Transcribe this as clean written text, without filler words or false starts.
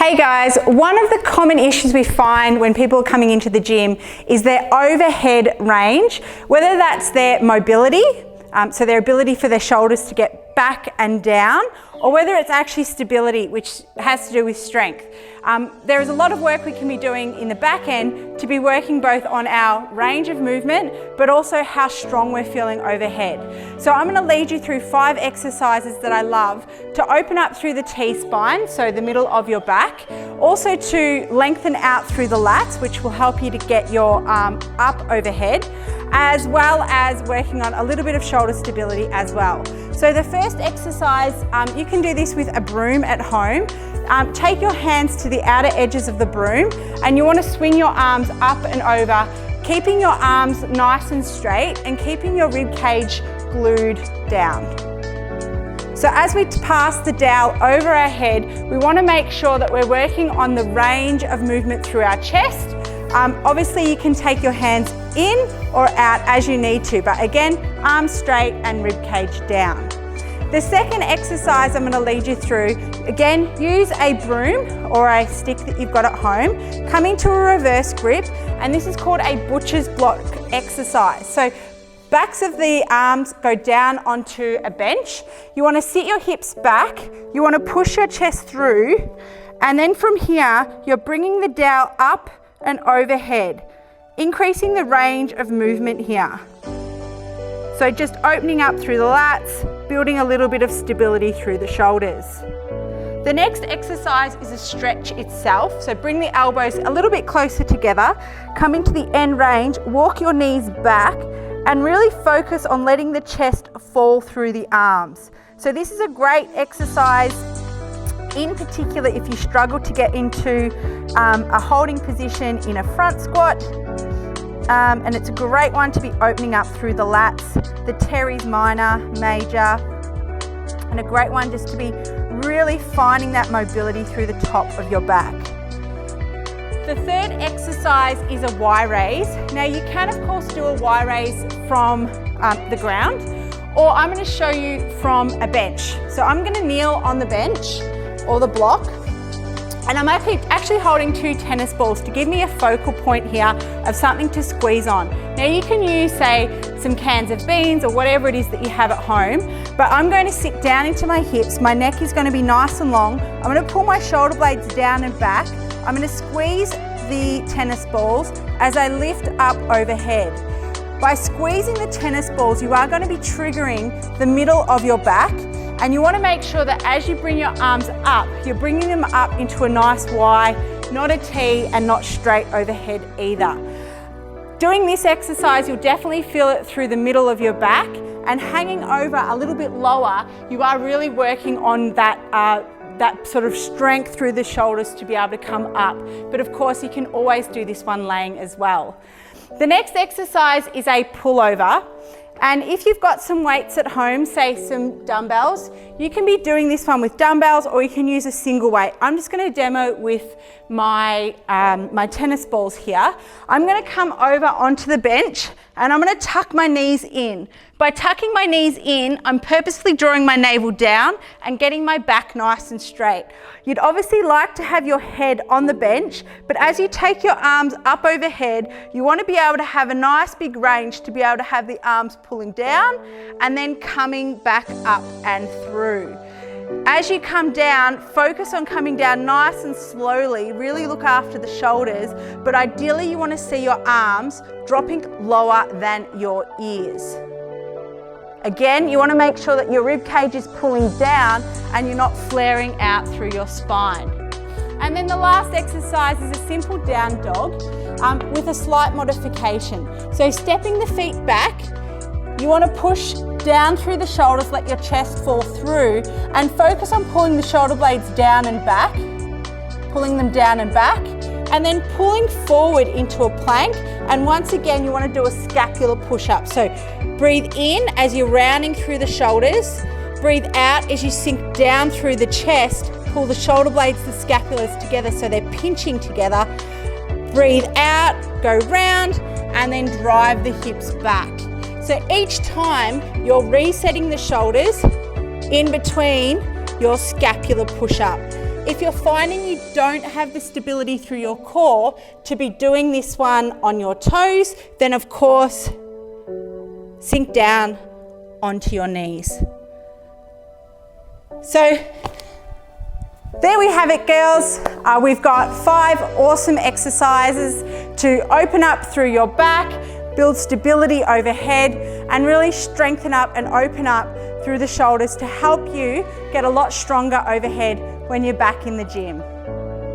Hey guys, one of the common issues we find when people are coming into the gym is their overhead range, whether that's their mobility, so their ability for their shoulders to get back and down, or whether it's actually stability, which has to do with strength. There is a lot of work we can be doing in the back end to be working both on our range of movement, but also how strong we're feeling overhead. So I'm going to lead you through 5 exercises that I love to open up through the T-spine, so the middle of your back, also to lengthen out through the lats, which will help you to get your arm up overhead, as well as working on a little bit of shoulder stability as well. So the first exercise, you can do this with a broom at home. Take your hands to the outer edges of the broom and you want to swing your arms up and over, keeping your arms nice and straight and keeping your rib cage glued down. So as we pass the dowel over our head, we want to make sure that we're working on the range of movement through our chest. Obviously you can take your hands in or out as you need to, but again, arms straight and rib cage down. The second exercise I'm going to lead you through, again, use a broom or a stick that you've got at home, come into a reverse grip, and this is called a butcher's block exercise. So backs of the arms go down onto a bench. You want to sit your hips back, you want to push your chest through, and then from here, you're bringing the dowel up and overhead, increasing the range of movement here. So just opening up through the lats, building a little bit of stability through the shoulders. The next exercise is a stretch itself. So bring the elbows a little bit closer together, come into the end range, walk your knees back, and really focus on letting the chest fall through the arms. So this is a great exercise, in particular if you struggle to get into a holding position in a front squat. And it's a great one to be opening up through the lats, the teres minor, major, and a great one just to be really finding that mobility through the top of your back. The third exercise is a Y raise. Now you can of course do a Y raise from the ground, or I'm going to show you from a bench. So I'm going to kneel on the bench or the block, and I'm actually holding 2 tennis balls to give me a focal point here of something to squeeze on. Now you can use, say, some cans of beans or whatever it is that you have at home, but I'm going to sit down into my hips. My neck is going to be nice and long. I'm going to pull my shoulder blades down and back. I'm going to squeeze the tennis balls as I lift up overhead. By squeezing the tennis balls, you are going to be triggering the middle of your back. And you want to make sure that as you bring your arms up, you're bringing them up into a nice Y, not a T and not straight overhead either. Doing this exercise, you'll definitely feel it through the middle of your back, and hanging over a little bit lower, you are really working on that sort of strength through the shoulders to be able to come up. But of course, you can always do this one laying as well. The next exercise is a pullover. And if you've got some weights at home, say some dumbbells, you can be doing this one with dumbbells, or you can use a single weight. I'm just going to demo with my tennis balls here. I'm going to come over onto the bench and I'm going to tuck my knees in. By tucking my knees in, I'm purposely drawing my navel down and getting my back nice and straight. You'd obviously like to have your head on the bench, but as you take your arms up overhead, you want to be able to have a nice big range to be able to have the arms pulling down and then coming back up and through. As you come down, focus on coming down nice and slowly, really look after the shoulders, but ideally you want to see your arms dropping lower than your ears. Again, you want to make sure that your rib cage is pulling down and you're not flaring out through your spine. And then the last exercise is a simple down dog with a slight modification. So stepping the feet back, you want to push down through the shoulders, let your chest fall through, and focus on pulling the shoulder blades down and back, pulling them down and back, and then pulling forward into a plank. And once again, you want to do a scapular push-up. So breathe in as you're rounding through the shoulders, breathe out as you sink down through the chest, pull the shoulder blades, the scapulas together so they're pinching together, breathe out, go round, and then drive the hips back. So each time you're resetting the shoulders in between your scapular push-up. If you're finding you don't have the stability through your core to be doing this one on your toes, then of course, sink down onto your knees. So there we have it, girls. We've got 5 awesome exercises to open up through your back, build stability overhead, and really strengthen up and open up through the shoulders to help you get a lot stronger overhead when you're back in the gym.